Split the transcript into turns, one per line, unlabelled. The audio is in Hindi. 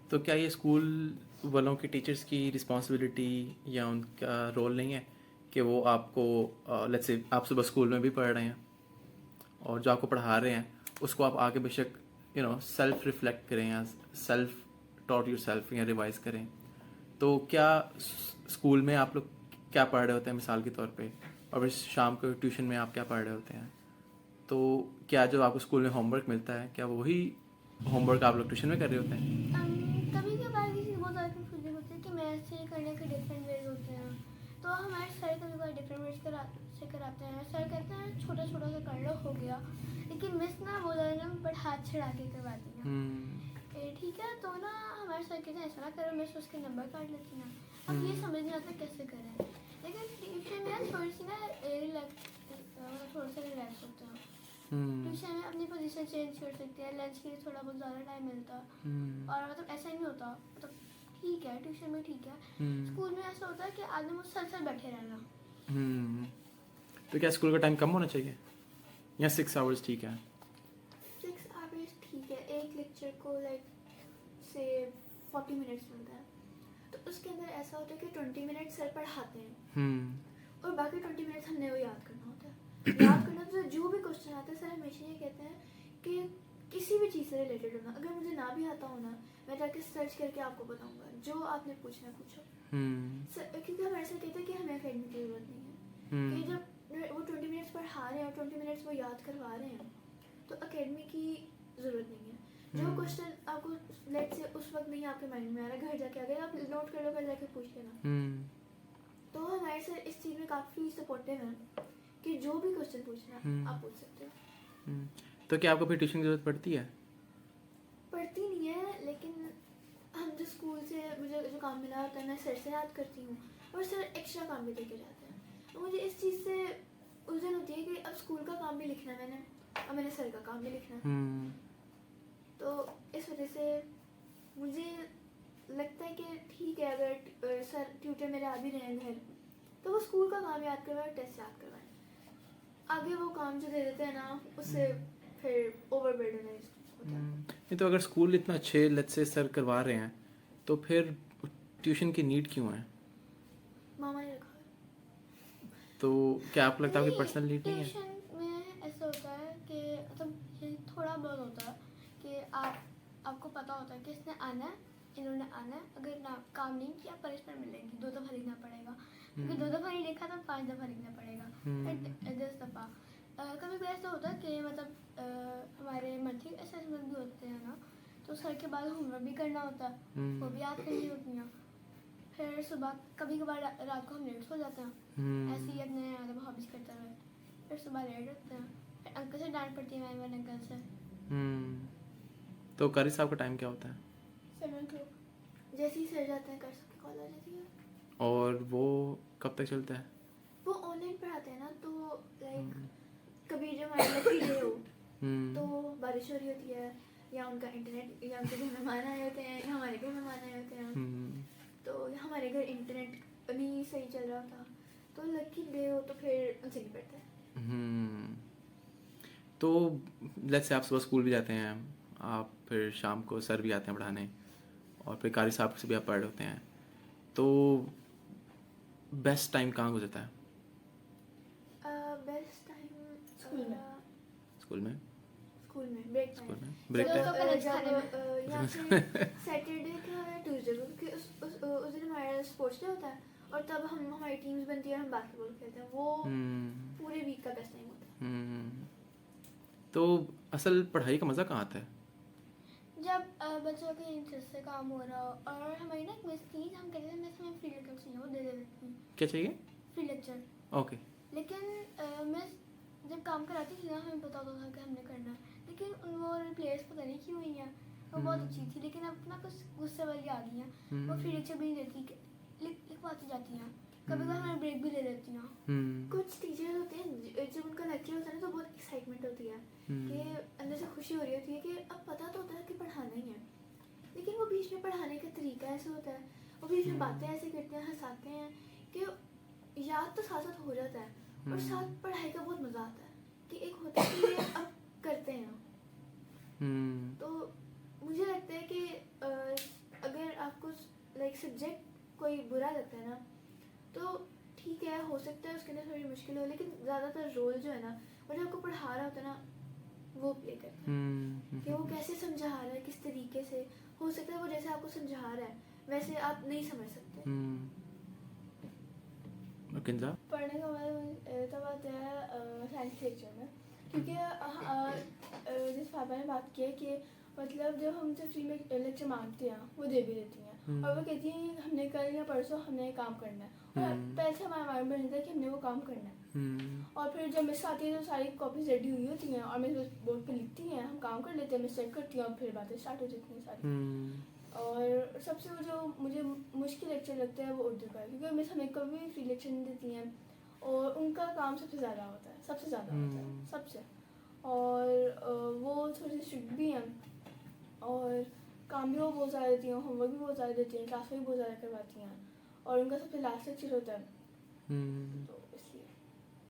तो क्या ये स्कूल वालों की टीचर्स की रिस्पॉन्सिबिलिटी या उनका रोल नहीं है कि वो आपको लेट्स से आप सुबह स्कूल में भी पढ़ रहे हैं और जो आपको पढ़ा रहे हैं उसको आप आगे बेशक सेल्फ रिफ्लेक्ट करें या सेल्फ टॉट योर सेल्फ या रिवाइज करें, तो क्या स्कूल में आप लोग क्या पढ़ रहे होते हैं मिसाल के तौर पे, और फिर शाम को ट्यूशन में आप क्या पढ़ रहे होते हैं, तो क्या जो आपको स्कूल में होमवर्क मिलता है क्या वही होमवर्क आप लोग ट्यूशन में कर रहे होते हैं?
कभी कभार किसी बहुत ज़्यादा कंफ्यूजिंग होती है कि मैथ से करने के डिफरेंट वेज होते हैं, तो हमारे सर कभी कभार डिफरेंट वेज से कराते हैं। सर कहते हैं छोटा छोटा सा कर लो, हो गया। लेकिन मिस ना वो ज़्यादा बट हाथ छड़ा के करवाती हैं। ठीक है, तो ना हमारे सर कहते हैं ऐसा ना करो, मिस उसके नंबर काट लेती हैं। अब ये समझ नहीं आता कैसे करें। लेकिन ट्यूशन में थोड़ी सी ना थोड़ा सा रिलैक्स होता है। ट्यूशन में अपनी पोजीशन चेंज कर सकते हैं, लंच के लिए थोड़ा बहुत ज़्यादा टाइम मिलता है। और मतलब ऐसा ही नहीं होता, मतलब ठीक है ट्यूशन में ठीक है। स्कूल में ऐसा होता है कि आदमी मुसलसल बैठे रहना।
तो क्या स्कूल का टाइम कम होना चाहिए या 6 आवर्स ठीक है?
6 आवर्स ठीक है। एक लेक्चर को लाइक से 40 मिनट्स मिलता है, तो उसके अंदर ऐसा होता है कि 20 मिनट सर पढ़ाते हैं और बाकी 20 मिनट्स हमने वो याद करना होता है। याद करना तो जो भी क्वेश्चन आता है सर हमेशा ये कहते हैं कि किसी भी चीज़ से रिलेटेड होना, अगर मुझे ना भी आता हो ना मैं जाके सर्च करके आपको बताऊंगा, जो आपने पूछना पूछो। क्योंकि हमारे साथ कहते हैं कि हमें अकेडमी की ज़रूरत नहीं है, कि जब वो 20 मिनट्स पढ़ा रहे हैं और 20 मिनट्स वो याद करवा रहे हैं तो अकेडमी की ज़रूरत नहीं है। जो क्वेश्चन आपको लेट से उस वक्त नहीं आपके माइंड में आ रहा, घर जाके आ गए आप नोट कर लो, घर जाके पूछ लेना। तो हमारे सर इस चीज़ में काफ़ी सपोर्टिव हैं कि जो भी क्वेश्चन पूछना आप पूछ सकते हो।
तो क्या आपको फिर ट्यूशन की ज़रूरत पड़ती है?
पढ़ती नहीं है, लेकिन हम जो स्कूल से मुझे जो काम मिला होता है मैं सर से याद करती हूँ और सर एक्स्ट्रा काम भी देके जाते हैं। तो मुझे इस चीज़ से उलझन होती है कि अब स्कूल का काम भी लिखना है मैंने और मैंने सर का काम भी लिखना है। तो इस वजह से मुझे लगता है कि ठीक है अगर सर ट्यूटर मेरे आ भी रहे हैं घर, तो वो स्कूल का काम याद करवाएं और टेस्ट याद करवाएं। आगे वो काम जो दे देते हैं ना उससे फिर ओवरबर्डनाइज होता है।
नहीं तो अगर स्कूल इतना अच्छे लेट्स से सर करवा रहे हैं तो फिर ट्यूशन की नीड क्यों है?
मामा ने रखा है।
तो क्या आपको लगता है कि पर्सनल नीड नहीं है?
ट्यूशन में ऐसा होता है कि मतलब ये थोड़ा बहुत होता है कि आपको पता होता है कि इसने आना है, इन्होंने आना है, अगर ना काम नहीं किया पनिशमेंट मिलेगी, 2 दफ़ा लिखना पड़ेगा। क्योंकि 2 दफ़ा नहीं लिखा तो 5 दफ़ा लिखना पड़ेगा, 10 दफ़ा। कभी कभी ऐसा होता है कि मतलब हमारे मंथली असेसमेंट भी होते हैं ना, तो सर के बाद होमवर्क भी करना होता है, वो भी याद करनी होती है। फिर सुबह कभी कभार रात को हम लेट सो जाते हैं ऐसे ही अपने मतलब हॉबीज करते हुए, फिर सुबह लेट उठते हैं, फिर अंकल से डांट पड़ती है मैम अंकल से।
तो कारी साहब का टाइम क्या होता है?
7 o'clock जैसे ही सर जाते हैं कर सबकी कॉल आ जाती है।
और वो कब तक चलता है?
वो ऑनलाइन पढ़ाते हैं ना, तो लाइक कभी जो हमारे लकी डे हो तो बारिश हो रही होती है या उनका इंटरनेट या उनके घर मेहमान आए होते हैं या हमारे घर मेहमान आए होते हैं, तो हमारे घर इंटरनेट नहीं सही चल रहा था तो लकी डे हो तो फिर उनसे नहीं पड़ता है।
तो लेट्स से आप सुबह स्कूल भी जाते हैं, आप फिर शाम को सर भी आते हैं पढ़ाने और फिर कारी साहब से भी आप पढ़ रहे होते हैं, तो बेस्ट टाइम कहाँ गुजरता है?
बेस्ट टाइम
स्कूल में।
स्कूल में
स्कूल में ब्रेक
स्कूल
टाइम।
में ब्रेक
जब
टाइम?
जब यहाँ पे सैटरडे का या ट्यूसडे को, क्योंकि उस दिन हमारा स्पोर्ट्स डे होता है और तब हम हमारी टीम्स बनती है और हम बास्केटबॉल खेलते हैं, वो पूरे वीक का बेस्ट टाइम होता है।
तो असल पढ़ाई का मज़ा कहाँ आता है?
जब बच्चों के इंटरेस्ट से काम हो रहा हो, और हमारी ना एक मिस थी, हम कहते थे मिस हमें फ्री लेक्चर चाहिए, वो दे देती थी
क्या चाहिए?
Free lecture.
ओके।
लेकिन मिस जब काम कराती थी ना हमें पता होता था कि हमने करना है, लेकिन वो रिप्लेस पता नहीं क्यों हुई हैं। वो बहुत अच्छी थी लेकिन अब ना कुछ गुस्से वाली आ गई हैं, वो फ्री लेक्चर भी नहीं देती, लिखवाती जाती हैं, कभी कभी हमें ब्रेक भी ले लेती हैं। कुछ टीचर्स होते हैं जब उनका लेक्चर होता है ना तो बहुत एक्साइटमेंट होती है कि अंदर से खुशी हो रही होती है कि अब पता तो होता है कि पढ़ाना ही है, लेकिन वो बीच में पढ़ाने का तरीका ऐसा होता है, वो बीच में बातें ऐसे करते हैं, हंसाते हैं कि याद तो साथ साथ हो जाता है और साथ पढ़ाई का बहुत मज़ा आता है कि एक होता है कि ये अब करते हैं। तो मुझे कोई बुरा लगता है ना, तो ठीक है, हो सकता है उसके अंदर थोड़ी मुश्किल हो, लेकिन ज़्यादातर रोल जो है ना, वो जो आपको पढ़ा रहा होता है ना, वो प्ले करता है कि वो कैसे समझा रहा है, किस तरीके से। हो सकता है वो जैसे आपको समझा रहा है वैसे आप नहीं समझ सकते।
किंजा
पढ़ने का मतलब तब आता है साइंस लेक्चर में, क्योंकि जिस पापा ने बात की है कि मतलब जब हमसे फ्री में लेक्चर मांगते हैं वो दे भी देती हैं, और वो कहती हैं हमने कल या परसों हमने काम करना है, और पैसे हमारे माइंड में रहता है कि हमने वो काम करना है। और फिर जब मिस आती है तो सारी कॉपीज रेडी हुई होती हैं और मिस बोर्ड पे लिखती हैं, हम काम कर लेते हैं, मिस चेक करती हैं और फिर बातें स्टार्ट हो जाती हैं सारी। और सबसे वो जो मुझे मुश्किल लेक्चर लगता है वो उर्दू का है, क्योंकि मिस हमें कभी भी फ्री लेक्चर नहीं देती हैं और उनका काम सबसे ज़्यादा होता है, सबसे ज़्यादा होता है सबसे। और वो थोड़ी सी स्ट्रिक्ट भी हैं और काम भी वो बहुत ज़्यादा देती हैं, होमवर्क भी बहुत ज़्यादा देती हैं, क्लास में भी बहुत ज़्यादा करवाती हैं, और उनका सबसे लास्ट लेक्चर होता है तो इसलिए